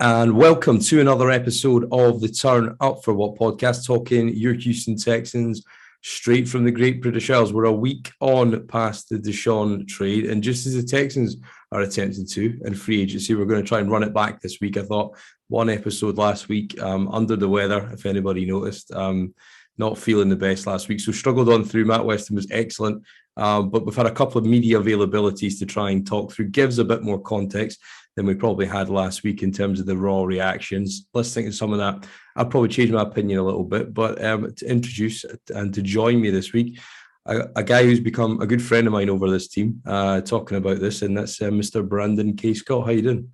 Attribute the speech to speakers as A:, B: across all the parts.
A: And welcome to another episode of the Turn Up for What podcast, talking your Houston Texans straight from the Great British Isles. We're a week on past the Deshaun trade, and just as the Texans are attempting to in free agency, we're going to try and run it back this week. I thought one episode last week, under the weather, if anybody noticed, not feeling the best last week, so struggled on through. Matt Weston was excellent, but we've had a couple of media availabilities to try and talk through, gives a bit more context than we probably had last week in terms of the raw reactions. Let's think of some of that. I'll probably change my opinion a little bit, but to introduce and to join me this week, a guy who's become a good friend of mine over this team, talking about this, and that's Mr. Brandon Caserio. How you doing?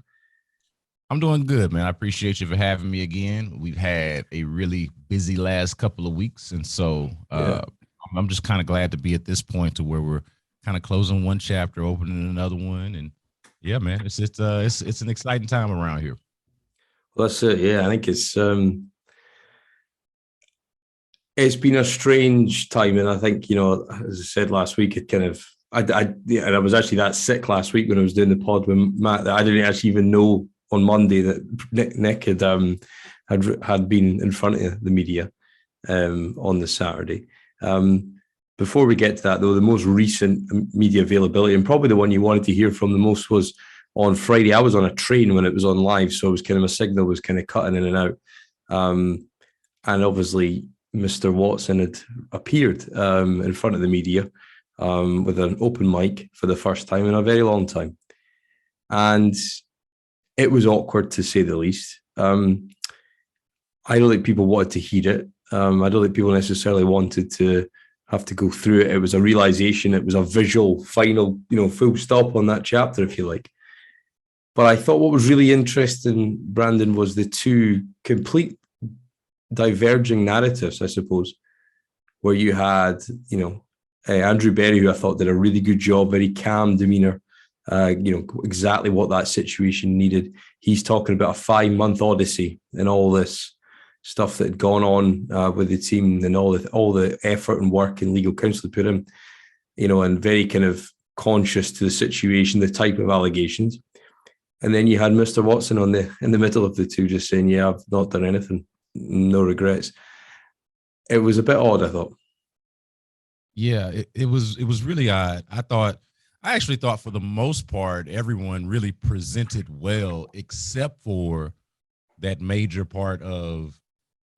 B: I'm doing good, man. I appreciate you for having me again. We've had a really busy last couple of weeks, and so I'm just kind of glad to be at this point to where we're kind of closing one chapter, opening another one, and yeah, man, it's an exciting time around here.
A: Well, that's it. Yeah, I think it's been a strange time, and I think, as I said last week, it kind of and I was actually that sick last week when I was doing the pod with Matt that I didn't actually even know on Monday that Nick had been in front of the media on the Saturday. Before we get to that, though, the most recent media availability, and probably the one you wanted to hear from the most, was on Friday. I was on a train when it was on live, so it was kind of, a signal was kind of cutting in and out. And obviously, Mr. Watson had appeared in front of the media with an open mic for the first time in a very long time. And it was awkward, to say the least. I don't think people wanted to hear it. I don't think people necessarily wanted to have to go through it. It was a realization. It was a visual final, full stop on that chapter, if you like. But I thought what was really interesting, Brandon, was the two complete diverging narratives, I suppose, where you had, Andrew Berry, who I thought did a really good job, very calm demeanor, exactly what that situation needed. He's talking about a 5-month odyssey and all this stuff that had gone on with the team, and all the effort and work and legal counsel put in, and very kind of conscious to the situation, the type of allegations. And then you had Mr. Watson in the middle of the two, just saying, "Yeah, I've not done anything, no regrets." It was a bit odd, I thought.
B: Yeah, it was really odd. I actually thought for the most part everyone really presented well, except for that major part of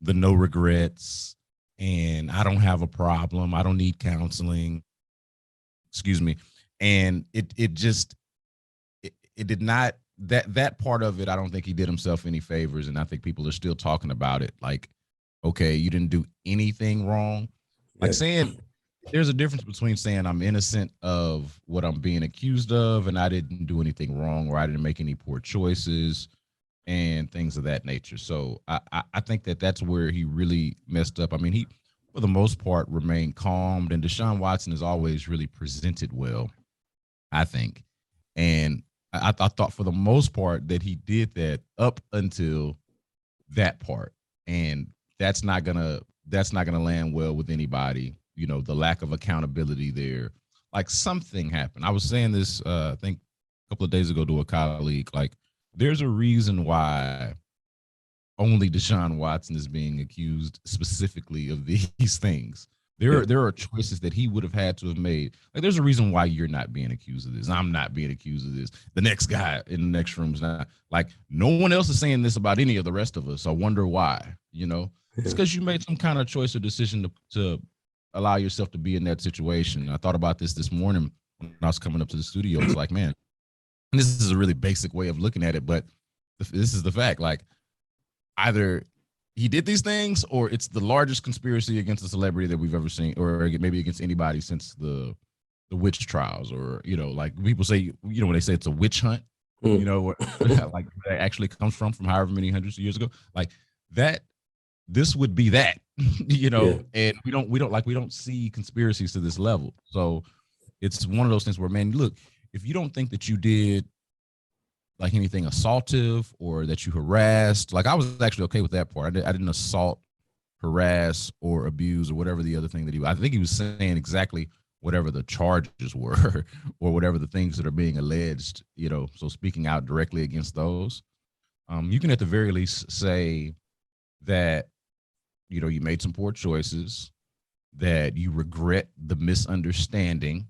B: the no regrets and I don't have a problem, I don't need counseling. Excuse me. And it did not, that part of it, I don't think he did himself any favors, and I think people are still talking about it like, okay, you didn't do anything wrong. Like saying, there's a difference between saying I'm innocent of what I'm being accused of and I didn't do anything wrong, or I didn't make any poor choices and things of that nature. So I think that's where he really messed up. I mean, he, for the most part, remained calm, and Deshaun Watson has always really presented well, I think. And I thought for the most part that he did that up until that part. And that's not gonna land well with anybody. The lack of accountability there. Like, something happened. I was saying this, I think a couple of days ago to a colleague, like, there's a reason why only Deshaun Watson is being accused specifically of these things. There are choices that he would have had to have made. Like, there's a reason why you're not being accused of this. I'm not being accused of this. The next guy in the next room is not. Like, no one else is saying this about any of the rest of us. I wonder why. It's because you made some kind of choice or decision to allow yourself to be in that situation. I thought about this morning when I was coming up to the studio. It's like, man, and this is a really basic way of looking at it, but this is the fact. Like, either he did these things, or it's the largest conspiracy against a celebrity that we've ever seen, or maybe against anybody since the witch trials, or like people say, when they say it's a witch hunt, like that actually comes from however many hundreds of years ago, like that. This would be that, and we don't see conspiracies to this level. So it's one of those things where, man, look, if you don't think that you did like anything assaultive or that you harassed, like, I was actually okay with that part. I didn't assault, harass, or abuse, or whatever the other thing that I think he was saying exactly whatever the charges were or whatever the things that are being alleged, so speaking out directly against those. you can at the very least say that, you made some poor choices, that you regret the misunderstanding.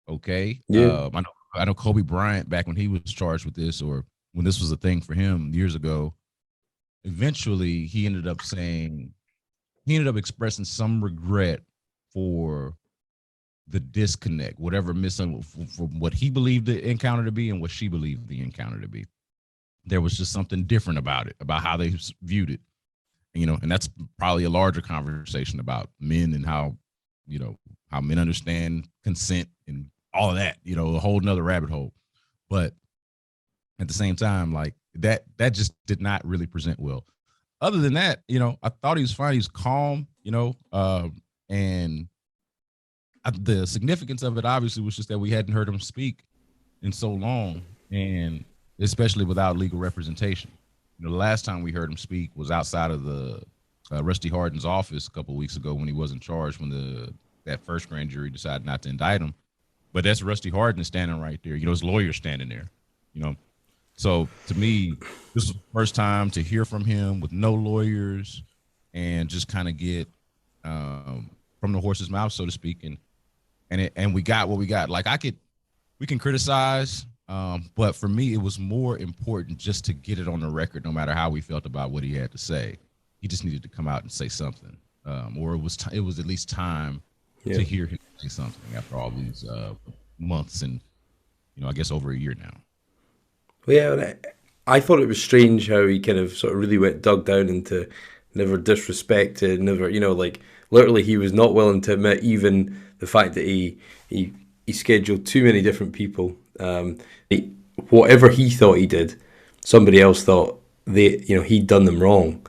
B: Okay.
A: Yeah.
B: I know Kobe Bryant, back when he was charged with this, or when this was a thing for him years ago, eventually he ended up expressing some regret for the disconnect, whatever from what he believed the encounter to be and what she believed the encounter to be. There was just something different about it, about how they viewed it. And that's probably a larger conversation about men and how men understand consent and all of that, a whole nother rabbit hole. But at the same time, like that just did not really present well. Other than that, I thought he was fine. He was calm, and the significance of it obviously was just that we hadn't heard him speak in so long, and especially without legal representation. The last time we heard him speak was outside of the Rusty Hardin's office a couple of weeks ago when he wasn't charged, when that first grand jury decided not to indict him. But that's Rusty Hardin standing right there. His lawyer standing there. So to me, this is the first time to hear from him with no lawyers and just kind of get from the horse's mouth, so to speak. And we got what we got. Like we can criticize, but for me, it was more important just to get it on the record, no matter how we felt about what he had to say. He just needed to come out and say something, or it was at least time to hear him say something after all these months and I guess over a year now.
A: Well, yeah, I thought it was strange how he kind of sort of really dug down into never disrespected, never, like literally he was not willing to admit even the fact that he scheduled too many different people. Whatever he thought he did, somebody else thought he'd done them wrong.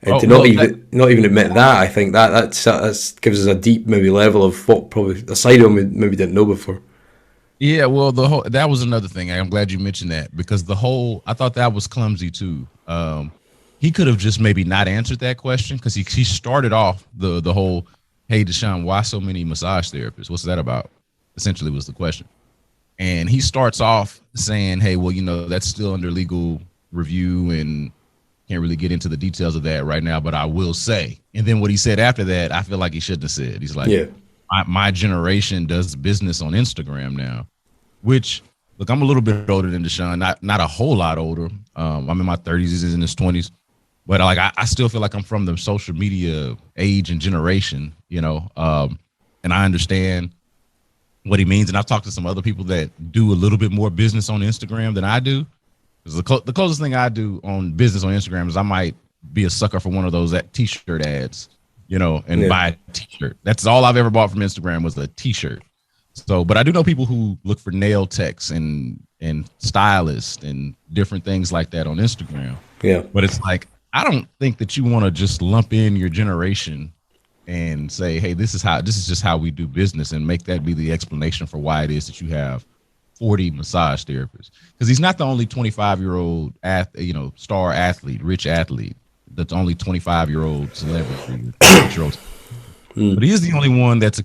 A: And not even admit that, I think that gives us a deep maybe level of what probably a side of him we maybe didn't know before.
B: Yeah, well, that was another thing. I'm glad you mentioned that, because I thought that was clumsy too. He could have just maybe not answered that question, because he started off the whole, hey, Deshaun, why so many massage therapists? What's that about? Essentially was the question. And he starts off saying, hey, well, that's still under legal review and can't really get into the details of that right now, but I will say. And then what he said after that, I feel like he shouldn't have said. He's like, my generation does business on Instagram now, which, look, I'm a little bit older than Deshaun, not a whole lot older. I'm in my 30s, he's in his 20s, but like I still feel like I'm from the social media age and generation, and I understand what he means. And I've talked to some other people that do a little bit more business on Instagram than I do. The closest thing I do on business on Instagram is I might be a sucker for one of those T-shirt ads, and buy a T-shirt. That's all I've ever bought from Instagram was a T-shirt. So, but I do know people who look for nail techs and stylists and different things like that on Instagram.
A: Yeah.
B: But it's like, I don't think that you want to just lump in your generation and say, hey, this is just how we do business, and make that be the explanation for why it is that you have 40 massage therapists. Because he's not the only 25-year-old star athlete, rich athlete, that's only 25-year-old celebrity. But he is the only one that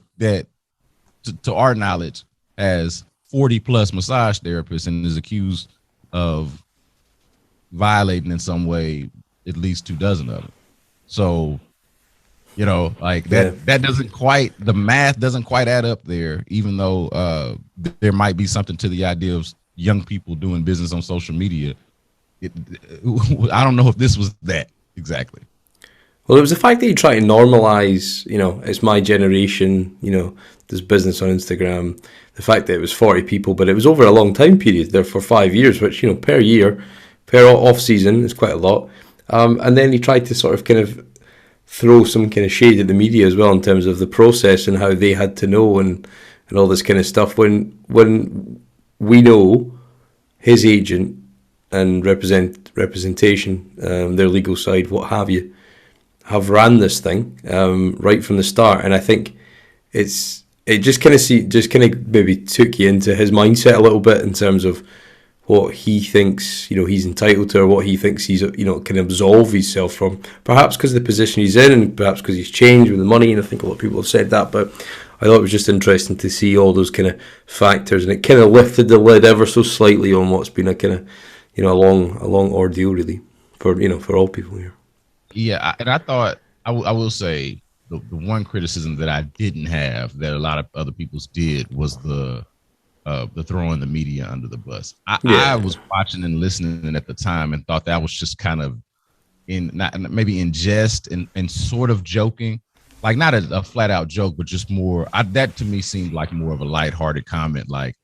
B: to our knowledge has 40 plus massage therapists and is accused of violating in some way at least 24 of them. So that doesn't quite, the math doesn't quite add up there, even though there might be something to the idea of young people doing business on social media. I don't know if this was that exactly.
A: Well, it was the fact that you try to normalize, it's my generation, does business on Instagram. The fact that it was 40 people, but it was over a long time period there for 5 years, which, per year, per off season is quite a lot. And then he tried to sort of kind of throw some kind of shade at the media as well in terms of the process and how they had to know and all this kind of stuff, when we know his agent and representation, their legal side, what have you, have ran this thing right from the start. And I think it just kind of maybe took you into his mindset a little bit in terms of what he thinks, he's entitled to, or what he thinks he's, can absolve himself from, perhaps because of the position he's in, and perhaps because he's changed with the money. And I think a lot of people have said that, but I thought it was just interesting to see all those kind of factors, and it kind of lifted the lid ever so slightly on what's been a kind of, a long ordeal really for all people here.
B: Yeah, and I thought I will say the one criticism that I didn't have that a lot of other people's did was the throwing the media under the bus. I was watching and listening at the time and thought that was just kind of maybe in jest and sort of joking, like not a flat out joke, but just more. That to me seemed like more of a lighthearted comment, like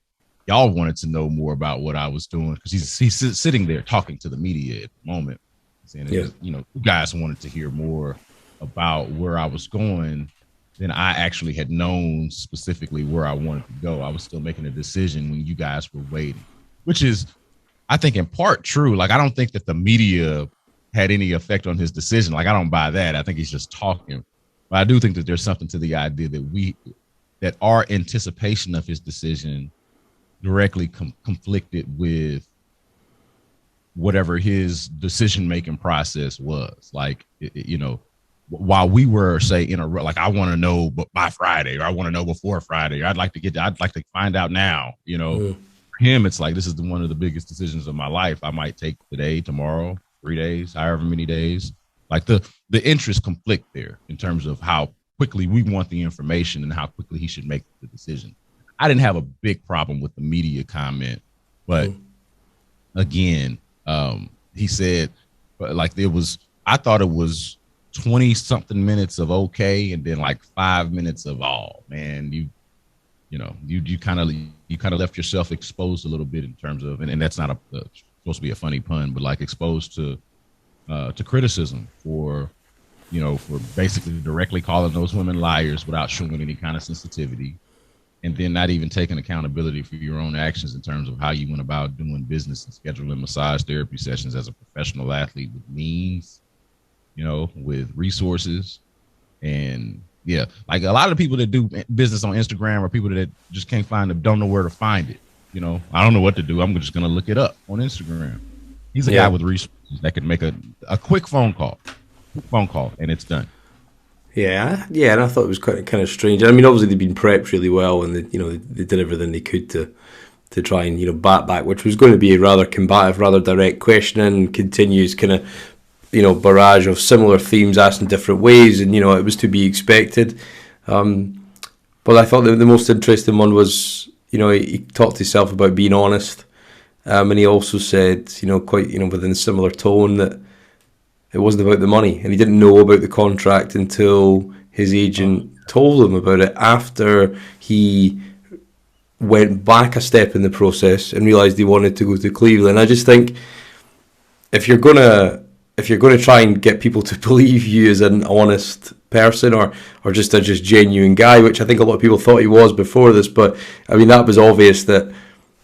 B: y'all wanted to know more about what I was doing because he's sitting there talking to the media at the moment, saying you guys wanted to hear more about where I was going than I actually had known specifically where I wanted to go. I was still making a decision when you guys were waiting, which is, I think, in part true. Like, I don't think that the media had any effect on his decision. Like, I don't buy that. I think he's just talking. But I do think that there's something to the idea that our anticipation of his decision directly conflicted with whatever his decision-making process was. Like, while we were, say, in like, I want to know by Friday, or I want to know before Friday, or I'd like to find out now, For him, it's like, this is one of the biggest decisions of my life. I might take today, tomorrow, 3 days, however many days. Like the interests conflict there in terms of how quickly we want the information and how quickly he should make the decision. I didn't have a big problem with the media comment, but again, he said, like, I thought it was 20 something minutes of okay, and then like 5 minutes of man, you kind of left yourself exposed a little bit in terms of, and that's not supposed to be a funny pun, but like exposed to criticism for basically directly calling those women liars without showing any kind of sensitivity, and then not even taking accountability for your own actions in terms of how you went about doing business and scheduling massage therapy sessions as a professional athlete with means, with resources. And like a lot of people that do business on Instagram or people that just can't don't know where to find it. I don't know what to do. I'm just going to look it up on Instagram. He's a guy with resources that can make a quick phone call, and it's done.
A: Yeah, and I thought it was kind of strange. I mean, obviously they've been prepped really well, and they did everything they could to try and bat back, which was going to be a rather combative, rather direct questioning, continues kind of barrage of similar themes asked in different ways, and it was to be expected. But I thought the most interesting one was he talked to himself about being honest, and he also said quite within a similar tone that it wasn't about the money, and he didn't know about the contract until his agent told him about it after he went back a step in the process and realised he wanted to go to Cleveland. I just think if you're gonna try and get people to believe you as an honest person or just a genuine guy, which I think a lot of people thought he was before this, but I mean that was obvious that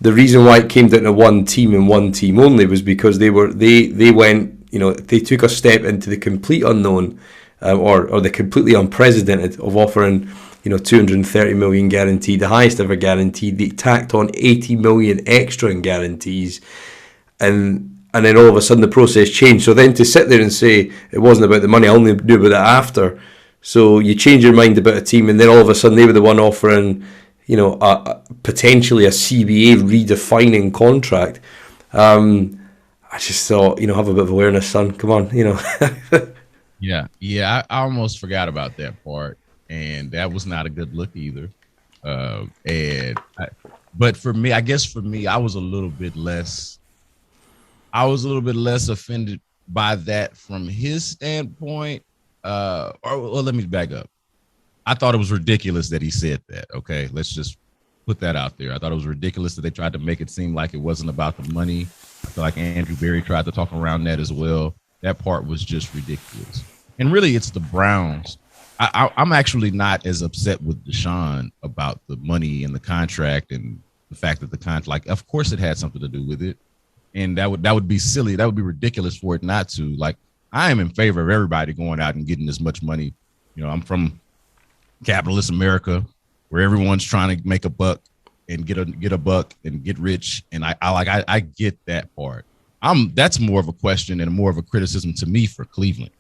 A: the reason why it came down to one team and one team only was because they went. They took a step into the complete unknown, or the completely unprecedented of offering, 230 million guaranteed, the highest ever guaranteed. They tacked on 80 million extra in guarantees, and then all of a sudden the process changed. So then to sit there and say it wasn't about the money, I only knew about it after. So you change your mind about a team, and then all of a sudden they were the one offering, potentially a CBA redefining contract. I just thought, have a bit of awareness, son. Come on,
B: Yeah. I almost forgot about that part, and that was not a good look either. But for me, I was a little bit less offended by that from his standpoint. Let me back up. I thought it was ridiculous that he said that. Okay, let's just put that out there. I thought it was ridiculous that they tried to make it seem like it wasn't about the money. I feel like Andrew Berry tried to talk around that as well. That part was just ridiculous. And really, it's the Browns. I'm actually not as upset with Deshaun about the money and the contract and the fact that the contract, like, of course it had something to do with it. And that would be silly. That would be ridiculous for it not to. Like, I am in favor of everybody going out and getting as much money. I'm from capitalist America where everyone's trying to make a buck and get a buck and get rich. And I get that part. That's more of a question and more of a criticism to me for Cleveland.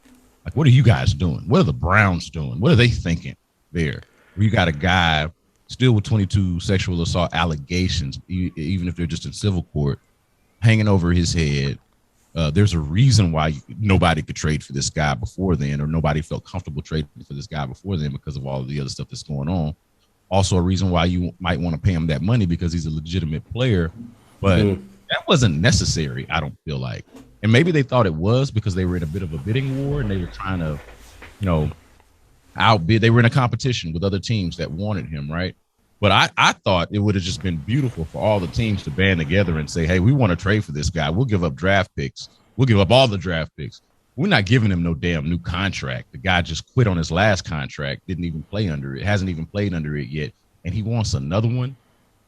B: Like, what are you guys doing? What are the Browns doing? What are they thinking there? where you got a guy still with 22 sexual assault allegations, even if they're just in civil court, hanging over his head. There's a reason why nobody could trade for this guy before then, or nobody felt comfortable trading for this guy before then because of all of the other stuff that's going on. Also, a reason why you might want to pay him that money because he's a legitimate player, but that wasn't necessary, I don't feel like. And maybe they thought it was because they were in a bit of a bidding war and they were trying to, outbid. They were in a competition with other teams that wanted him, right? But I thought it would have just been beautiful for all the teams to band together and say, hey, we want to trade for this guy. We'll give up draft picks. We'll give up all the draft picks. We're not giving him no damn new contract. The guy just quit on his last contract, didn't even play under it, hasn't even played under it yet, and he wants another one.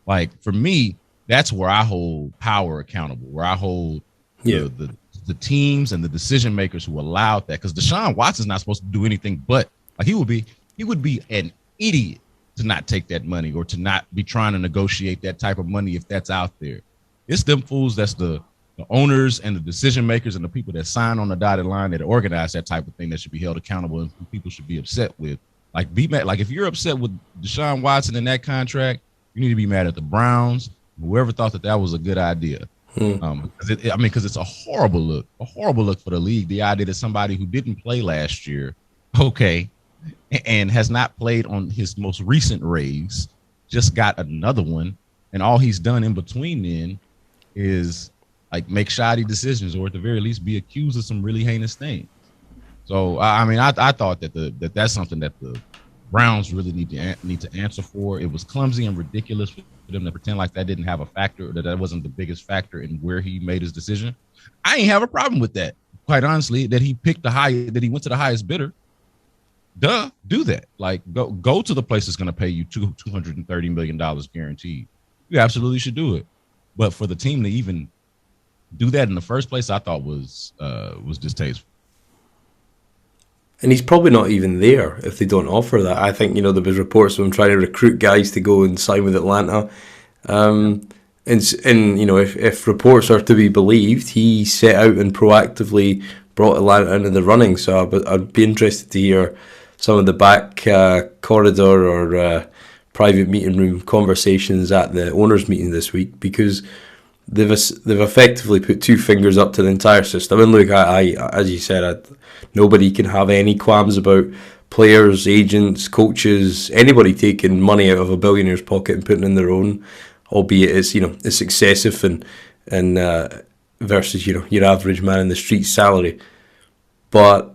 B: Like, for me, that's where I hold power accountable, where I hold the teams and the decision makers who allowed that. Because Deshaun Watson's not supposed to do anything but, like, he would be an idiot to not take that money or to not be trying to negotiate that type of money if that's out there. It's them fools that's the owners and the decision makers and the people that sign on the dotted line that organize that type of thing that should be held accountable and who people should be upset with. Like, be mad. Like, if you're upset with Deshaun Watson and that contract, you need to be mad at the Browns, whoever thought that was a good idea. Because it's a horrible look for the league. The idea that somebody who didn't play last year, and has not played on his most recent raise, just got another one, and all he's done in between then is like make shoddy decisions, or at the very least be accused of some really heinous things. So I thought that that's something that the Browns really need to answer for. It was clumsy and ridiculous for them to pretend like that didn't have a factor, or that wasn't the biggest factor in where he made his decision. I ain't have a problem with that, quite honestly, that he picked that he went to the highest bidder. Do that. Like, go to the place that's going to pay you $230 million guaranteed. You absolutely should do it. But for the team to even do that in the first place, I thought was distasteful.
A: And he's probably not even there if they don't offer that. I think, there was reports of him trying to recruit guys to go and sign with Atlanta. And if reports are to be believed, he set out and proactively brought Atlanta into the running. So I'd be interested to hear some of the back corridor or private meeting room conversations at the owners' meeting this week, because they've effectively put two fingers up to the entire system. And look, I as you said, nobody can have any qualms about players, agents, coaches, anybody taking money out of a billionaire's pocket and putting in their own, albeit it's excessive and versus your average man in the street salary. But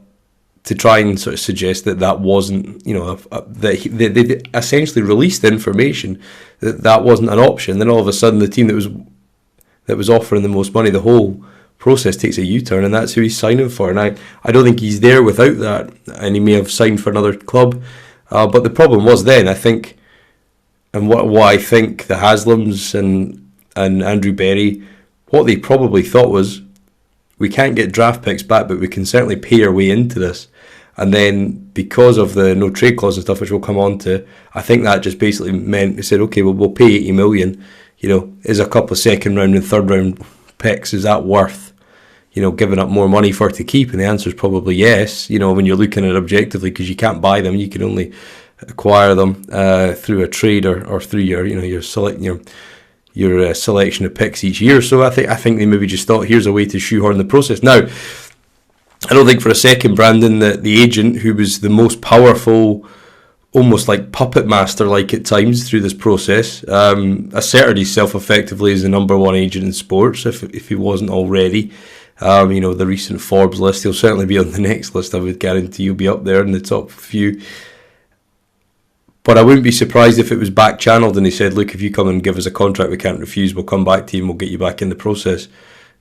A: to try and sort of suggest that wasn't, that they essentially released information that wasn't an option. Then all of a sudden, the team that was offering the most money, the whole process takes a U-turn, and that's who he's signing for. And I don't think he's there without that, and he may have signed for another club. But the problem was then, I think, and what I think the Haslams and Andrew Berry, what they probably thought was, we can't get draft picks back, but we can certainly pay our way into this. And then because of the no trade clause and stuff, which we'll come on to, I think that just basically meant they said, okay, well, we'll pay $80 million. Is a couple of second round and third round picks, is that worth, giving up more money for it to keep? And the answer is probably yes, when you're looking at it objectively, because you can't buy them. You can only acquire them through a trade or through your selection of picks each year. So I think they maybe just thought, here's a way to shoehorn the process. Now, I don't think for a second, Brandon, that the agent, who was the most powerful, almost like puppet master like at times through this process, asserted himself effectively as the number one agent in sports, if he wasn't already. The recent Forbes list, he'll certainly be on the next list. I would guarantee he'll be up there in the top few. But I wouldn't be surprised if it was back channeled and he said, look, if you come and give us a contract we can't refuse, we'll come back to you and we'll get you back in the process.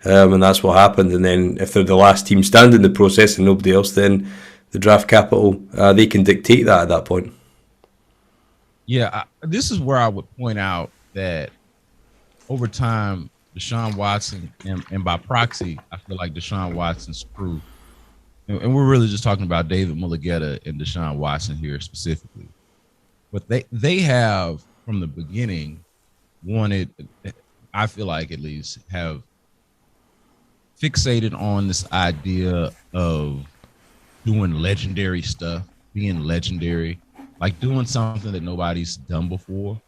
A: And that's what happened. And then if they're the last team standing in the process and nobody else, then the draft capital, they can dictate that at that point.
B: Yeah, this is where I would point out that over time, Deshaun Watson, and by proxy, I feel like Deshaun Watson's crew, and we're really just talking about David Mulligetta and Deshaun Watson here specifically, but they have, from the beginning, wanted, I feel like at least, have fixated on this idea of doing legendary stuff, being legendary. like doing something that nobody's done before.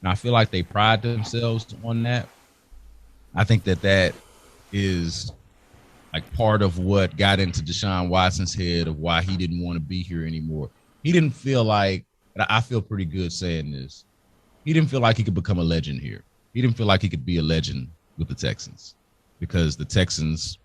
B: And I feel like they pride themselves on that. I think that is like part of what got into Deshaun Watson's head of why he didn't want to be here anymore. He didn't feel like, I feel pretty good saying this, he didn't feel like he could become a legend here. He didn't feel like he could be a legend with the Texans because the Texans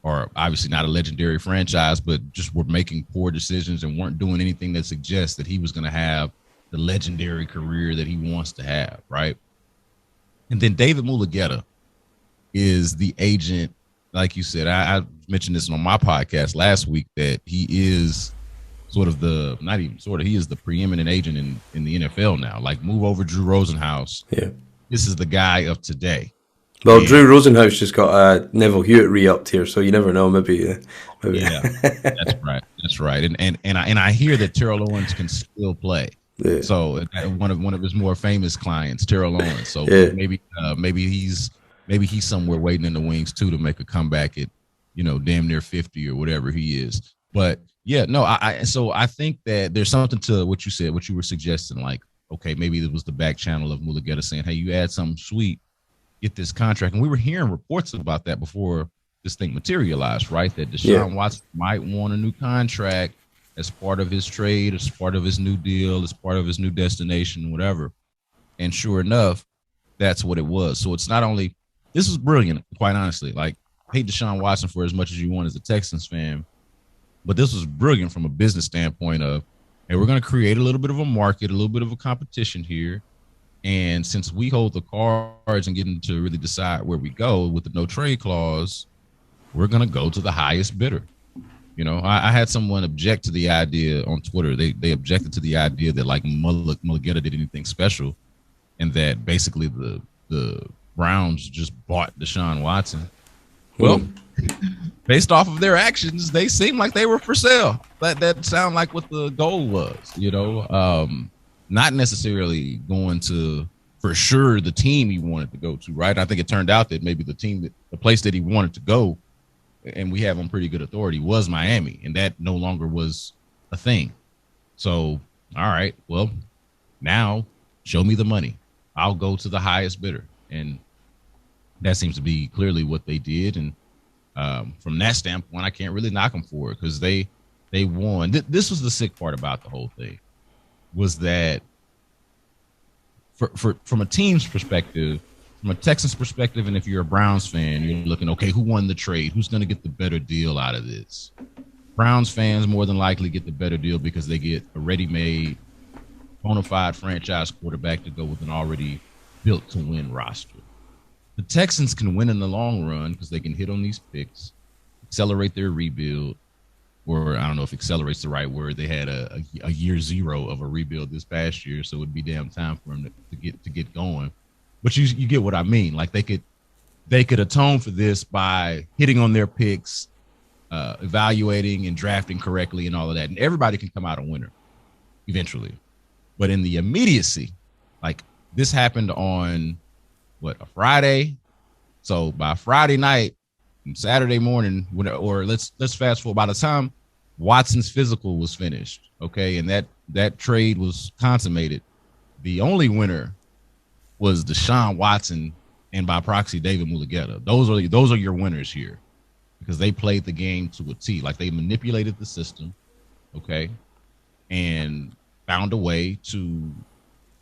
B: are obviously not a legendary franchise, but just were making poor decisions and weren't doing anything that suggests that he was going to have the legendary career that he wants to have, right? And then David Mulugeta is the agent. Like you said, I mentioned this on my podcast last week that he is sort of he is the preeminent agent in the NFL now. Like, move over Drew Rosenhaus.
A: Yeah.
B: This is the guy of today.
A: Well, and Drew Rosenhaus just got Neville Hewitt re-upped here, so you never know. Maybe.
B: Yeah, that's right. That's right. And I hear that Terrell Owens can still play. Yeah. So one of his more famous clients, Terrell Owens. So yeah. maybe he's somewhere waiting in the wings too to make a comeback at, damn near 50 or whatever he is. But yeah, no, I think that there's something to what you said, what you were suggesting. Like, okay, maybe it was the back channel of Mulugeta saying, hey, you add something sweet, get this contract. And we were hearing reports about that before this thing materialized, right? That Deshaun Watson might want a new contract as part of his trade, as part of his new deal, as part of his new destination, whatever. And sure enough, that's what it was. So it's not only, this was brilliant, quite honestly. Like, I hate Deshaun Watson for as much as you want as a Texans fan, but this was brilliant from a business standpoint of, hey, we're going to create a little bit of a market, a little bit of a competition here. And since we hold the cards and getting to really decide where we go with the no trade clause, we're going to go to the highest bidder. I had someone object to the idea on Twitter. They objected to the idea that like Mulugeta did anything special and that basically the Browns just bought Deshaun Watson. Well, based off of their actions, they seem like they were for sale. That sound like what the goal was, not necessarily going to, for sure, the team he wanted to go to, right? I think it turned out that maybe the place that he wanted to go, and we have on pretty good authority, was Miami, and that no longer was a thing. So, all right, well, now show me the money. I'll go to the highest bidder. And that seems to be clearly what they did. And from that standpoint, I can't really knock them for it because they won. This was the sick part about the whole thing, was that from a team's perspective, from a Texans perspective, and if you're a Browns fan, you're looking, okay, who won the trade? Who's going to get the better deal out of this? Browns fans more than likely get the better deal because they get a ready-made, bona fide franchise quarterback to go with an already built-to-win roster. The Texans can win in the long run because they can hit on these picks, accelerate their rebuild, or I don't know if accelerate's the right word. They had a year zero of a rebuild this past year, so it would be damn time for them to get going. But you get what I mean. Like they could atone for this by hitting on their picks, evaluating and drafting correctly and all of that, and everybody can come out a winner eventually. But in the immediacy, like this happened on a Friday. So by Friday night, Saturday morning, or let's fast forward, by the time Watson's physical was finished, okay, and that trade was consummated, the only winner was Deshaun Watson and by proxy David Mulugeta. Those are your winners here because they played the game to a T. Like they manipulated the system, okay, and found a way to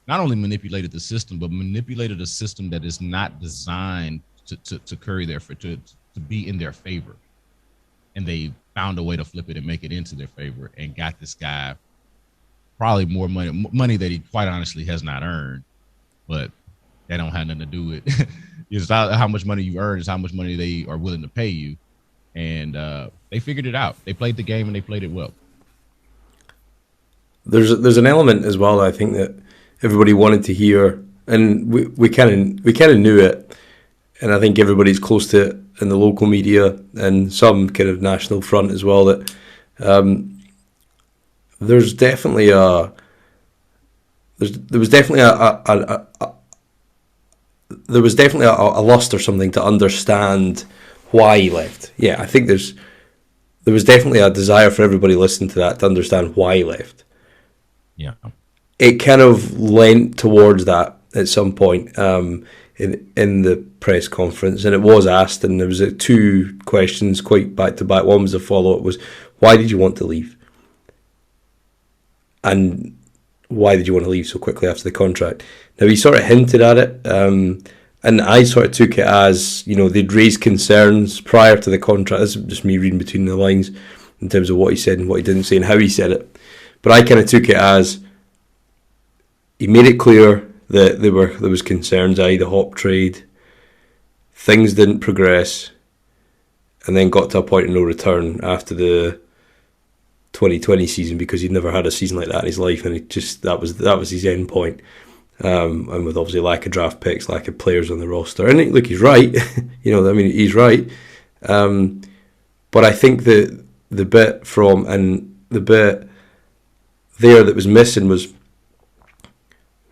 B: not only manipulated the system, but manipulated a system that is not designed to curry to be in their favor. And they found a way to flip it and make it into their favor and got this guy probably more money that he quite honestly has not earned, but that don't have nothing to do with it's not how much money you earn, it's how much money they are willing to pay you. And they figured it out. They played the game and they played it well.
A: There's an element as well, I think, that everybody wanted to hear, and we kind of knew it, and I think everybody's close to it in the local media and some kind of national front as well, that there's definitely a lust or something to understand why he left. Yeah, I think there was definitely a desire for everybody listening to that to understand why he left.
B: Yeah.
A: It kind of leant towards that at some point in the press conference, and it was asked, and there was two questions quite back to back. One was a follow up: was why did you want to leave, and why did you want to leave so quickly after the contract? Now he sort of hinted at it, and I sort of took it as, you know, they'd raised concerns prior to the contract. This is just me reading between the lines in terms of what he said and what he didn't say and how he said it. But I kind of took it as he made it clear that there was concerns, i.e. the Hop trade. Things didn't progress, and then got to a point of no return after the 2020 season, because he'd never had a season like that in his life, and that was his end point. And with obviously lack of draft picks, lack of players on the roster, and look, he's right. He's right. But I think that the bit there that was missing was,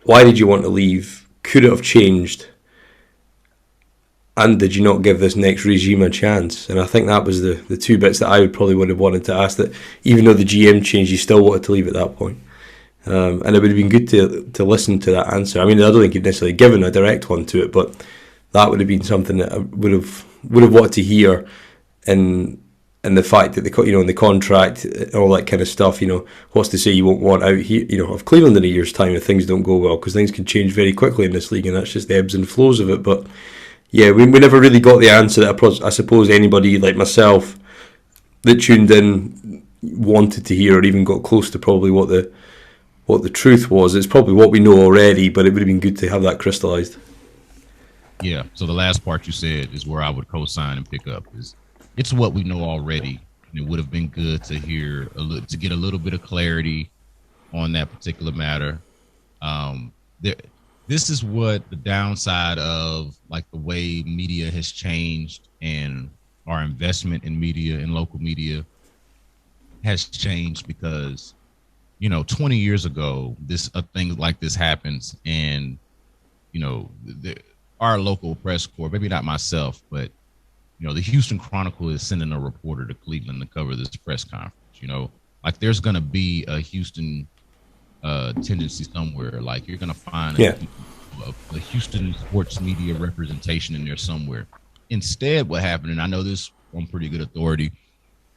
A: why did you want to leave? Could it have changed? And did you not give this next regime a chance? And I think that was the two bits that I would have wanted to ask, that even though the GM changed, you still wanted to leave at that point. And it would have been good to listen to that answer. I mean, I don't think you'd necessarily given a direct one to it, but that would have been something that I would have wanted to hear, and the fact that in the contract and all that kind of stuff. What's to say you won't want out here, of Cleveland in a year's time if things don't go well, because things can change very quickly in this league, and that's just the ebbs and flows of it. But yeah, we never really got the answer that I suppose anybody like myself that tuned in wanted to hear, or even got close to probably what the truth was. It's probably what we know already, but it would have been good to have that crystallized.
B: Yeah. So the last part you said is where I would co-sign and pick up. Is it's what we know already. And it would have been good to hear to get a little bit of clarity on that particular matter. This is what the downside of like the way media has changed, and our investment in media and local media has changed, because 20 years ago, a thing like this happens, and our local press corps, maybe not myself, but the Houston Chronicle is sending a reporter to Cleveland to cover this press conference. Like there's going to be a Houston tendency somewhere. Like you're going to find a Houston sports media representation in there somewhere. Instead, what happened, and I know this on pretty good authority,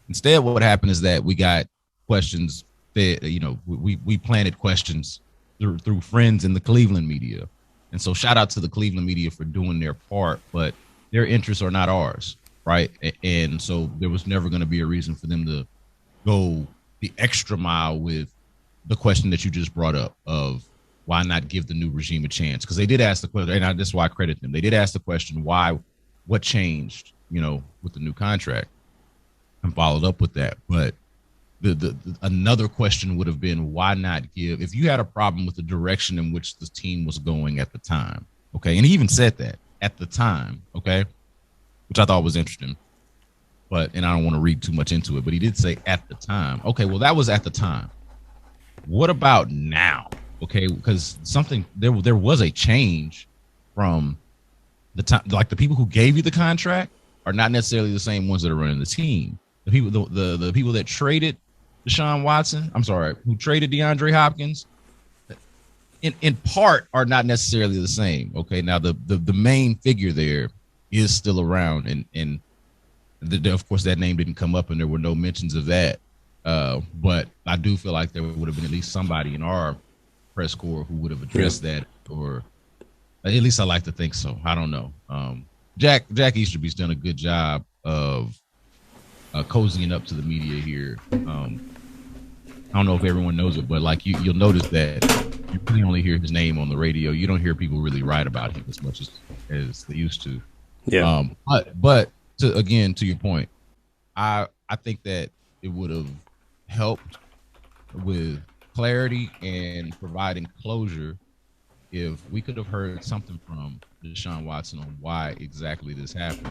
B: instead what happened is that we got questions that, we planted questions through friends in the Cleveland media. And so shout out to the Cleveland media for doing their part, but their interests are not ours, right? And so there was never going to be a reason for them to go the extra mile with the question that you just brought up of why not give the new regime a chance? Because they did ask the question, and that's why I credit them. They did ask the question, what changed, with the new contract, and followed up with that. But the another question would have been, why not give, if you had a problem with the direction in which the team was going at the time, okay? And he even said that at the time, okay, which I thought was interesting, and I don't want to read too much into it, but he did say at the time. Okay, well, that was at the time. What about now? Okay, because there was a change from the time. Like the people who gave you the contract are not necessarily the same ones that are running the team. The people that traded Deshaun Watson, who traded DeAndre Hopkins, in part are not necessarily the same. Okay, now the main figure there is still around, and of course that name didn't come up, and there were no mentions of that. But I do feel like there would have been at least somebody in our press corps who would have addressed that, or at least I like to think so. I don't know. Jack Easterby's done a good job of cozying up to the media here. I don't know if everyone knows it, but like you'll notice that you really only hear his name on the radio. You don't hear people really write about him as much as they used to.
A: Yeah.
B: But to your point, I think that it would have helped with clarity and providing closure if we could have heard something from Deshaun Watson on why exactly this happened.